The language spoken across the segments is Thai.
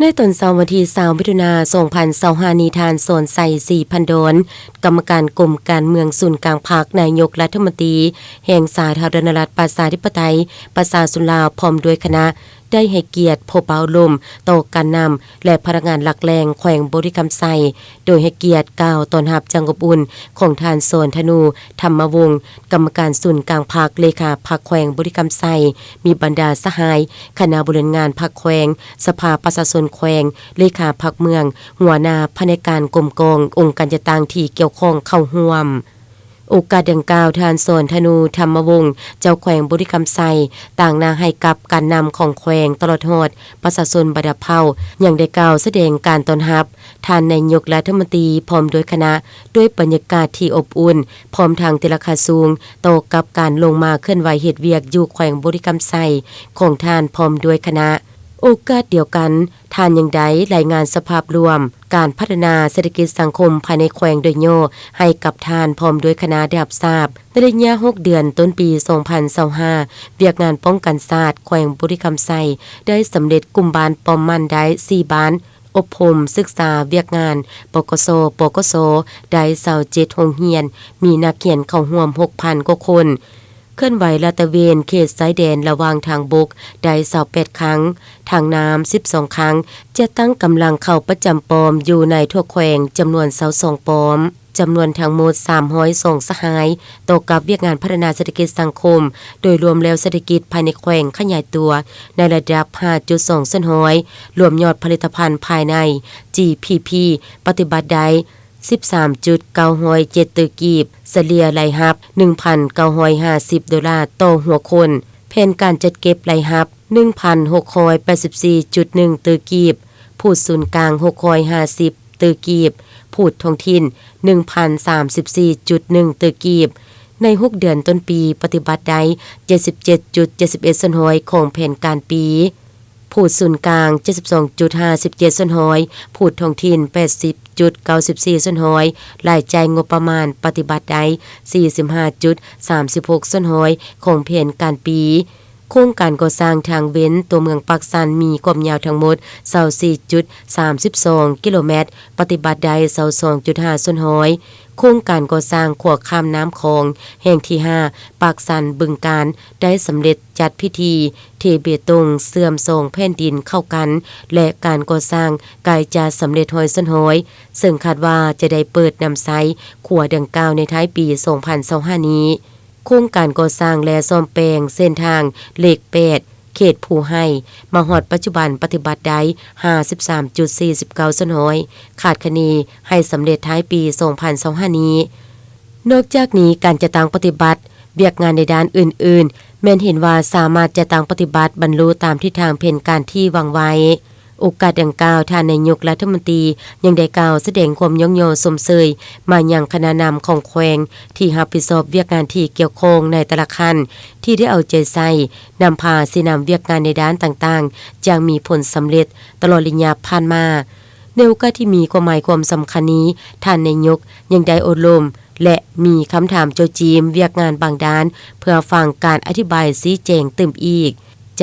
ในตอนเช้าวันที่20มิถุนายน2025นี้ทานโซนใส่4,000 ดอนกรรมการกรมการเมืองศูนย์กลางภาคนายกรัฐมนตรีแห่งสาธารณรัฐประชาธิปไตยประชาชนลาวพร้อมด้วยคณะได้ให้เกียรติพบเอาลมต่อการนำและพนักงานหลักแรงแขวงบริคำไซโดยให้เกียรติกล่าวต้อนรับจังอบอุ่นของทานโซนธนูธรรมวงศ์กรรมการศูนย์กลางภาคเลขาภาคแขวงบริคำไซมีบรรดาสหายคณะบริหารงานภาคแขวงสภาประชาชนแขวงเลขาภาคเมืองหัวหน้าแผนกการกรมกององค์การจัดตั้งที่เกี่ยวข้องเข้าร่วมโอกาสดังกล่าวทานโซนธนูธรรมวงศ์เจ้าแขวงบริคำไซต่างนาให้กับการนำของแขวงตลอดฮอดประชาชนบรรดาเผ่าอย่างได้กล่าวแสดงการต้อนรับท่านนายกรัฐมนตรีพร้อมด้วยคณะด้วยบรรยากาศที่อบอุ่นพร้อมทางเตระคาสูงต่อกับการลงมาเคลื่อนไหวเฮ็ดเวียกอยู่แขวงบริคำไซของท่านพร้อมด้วยคณะโอกาสเดียวกันท่านยังได้รายงานสภาพรวมการพัฒนาเศรษฐกิจสังคมภายในแขวงโดยย่อให้กับท่านพร้อมด้วยคณะได้รับทราบในระยะ6 เดือนต้นปี2025เวียกงานป้องกันศาสตร์แขวงบริคำไซได้สำเร็จกลุ่มบ้านปอมมันได้4บ้านอบรมศึกษาเวียกงานปกสปกสได้27โรงเรียนมีนักเรียนเข้าร่วม 6,000 กว่าคนเคลื่อนไหวลาดตระเวนเขตชายแดนระหว่างทางบกได้28ครั้งทางน้ำ12ครั้งจะตั้งกำลังเข้าประจำปอมอยู่ในทั่วแขวงจำนวน22ปอมจำนวนทั้งหมด302สหายต่อกับเวียกงานพัฒนาเศรษฐกิจสังคมโดยรวมแล้วเศรษฐกิจภายในแขวงขยายตัวในระดับ 5.2 ล้านห้อยรวมยอดผลิตภัณฑ์ภายใน GPP ปฏิบัติได้13.907 ตื้อกีบเฉลี่ยรายรับ $1,950 ต่อหัวคนแผนการจัดเก็บรายรับ 1,684.1 ตื้อกีบพูดศูนย์กลาง650 ตื้อกีบพูดท้องถิ่น 1,034.1 ตื้อกีบใน6เดือนต้นปีปฏิบัติได้ 77.71 ส่วนห้อยของแผนการปีพูดศูนย์กลาง 72.57 ส่วนห้อยพูดท้องถิ่น 80.94 ส่วนห้อยรายจ่ายงบประมาณปฏิบัติได้ 45.36 ส่วนห้อยของแผนการปีโครงการก่อสร้างทางเว้นตัวเมืองปักสันมีความยาวทั้งหมด 24.32 กิโลเมตรปฏิบัติได้ 22.5 ส่วนห้อยโครงการก่อสร้างขวข้ามน้ำคลองแห่งที่5ปากสันบึงการได้สำเร็จจัดพิธีเทเบตงเสื่อมทรงแผ่นดินเข้ากันและการก่อสร้างใกล้จะสำเร็จ100 ส่วนห้อยซึ่งคาดว่าจะได้เปิดนำใช้ขัวดังกล่าวในท้ายปี2025นี้โครงการก่อสร้างและซ่อมแปลงเส้นทางเลข8เขตภูไห้มาฮอดปัจจุบันปฏิบัติได้ 53.49 ส่วนห้อยขาดคะเนให้สำเร็จท้ายปี2025นี้นอกจากนี้การจะตั้งปฏิบัติเวียกงานในด้านอื่นๆแม้นเห็นว่าสามารถจะตั้งปฏิบัติบรรลุตามทิศทางแผนการที่วางไว้โอกาสดังกล่าวท่านนายกรัฐมนตรียังได้กล่าวแสดงความยกย่องสมเสยมายังคณะนำของแขวงที่รับผิดชอบเวียกงานที่เกี่ยวข้องในแต่ละขั้นที่ได้เอาใจใส่นำพาสินำเวียกงานในด้านต่างๆจังมีผลสำเร็จตลอดระยะผ่านมาในโอกาสที่มีความหมายความสำคัญนี้ท่านนายกยังได้อบรมและมีคำถามโจจีมเวียกงานบางด้านเพื่อฟังการอธิบายชี้แจงตื่มอีก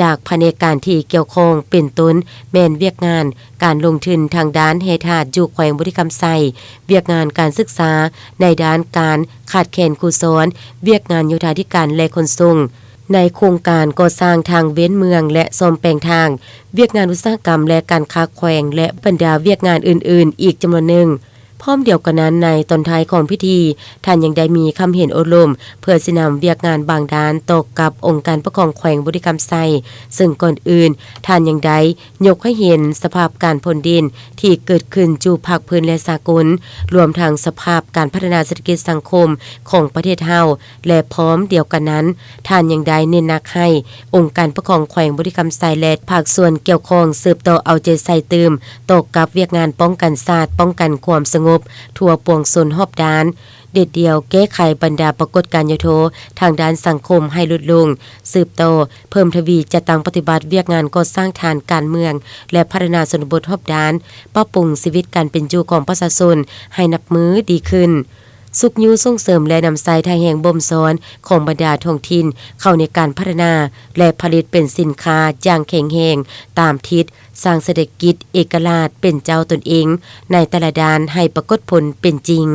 จากแผนกการที่เกี่ยวข้องเป็นต้นแม่นเวียกงานการลงทุนทางด้านเฮทาดอยู่แขวงบริคำไซเวียกงานการศึกษาในด้านการขาดแคลนครูสอนเวียกงานโยธาธิการและขนส่งในโครงการก่อสร้างทางเว้นเมืองและซ่อมแปลงทางเวียกงานอุตสาหกรรมและการค้าแขวงและบรรดาเวียกงานอื่นๆอีกจำนวนหนึ่งพร้อมเดียวกันนั้นในตอนท้ายของพิธีท่านยังได้มีคำเห็นอบรมเพื่อสินำเวียกงานบางด้านตกกับองค์การปกครองแขวงบริคำไซซึ่งก่อนอื่นท่านยังได้ยกให้เห็นสภาพการพ้นดินที่เกิดขึ้นจูภาคพื้นและสากลรวมทั้งสภาพการพัฒนาเศรษฐกิจสังคมของประเทศเฮาและพร้อมเดียวกันนั้นท่านยังได้เน้นหนักให้องค์การปกครองแขวงบริคำไซและภาคส่วนเกี่ยวข้องสืบต่อเอาใจใส่เติมตกกับเวียกงานป้องกันศาสตร์ป้องกันความสงบทั่วปวงชนรอบด้านเด็ดเดียวแก้ไขบรรดาปรากฏการณ์โยโททางด้านสังคมให้ลดลงสืบโตเพิ่มทวีจะตั้งปฏิบัติเวียกงานก่อสร้างฐานการเมืองและพัฒนาชนบทรอบด้านปรับปรุงชีวิตการเป็นอยู่ของประชาชนให้นับมือดีขึ้น สุขยูส่งเสริมและนำใส่ทางแห่งบ่มสอนของบรรดาท้องถิ่นเข้าในการพัฒนาและผลิตเป็นสินค้าอย่างแข็งแรงตามทิศสร้างเศรษฐกิจเอกราชเป็นเจ้าตนเองในแต่ละด้านให้ปรากฏผลเป็นจริง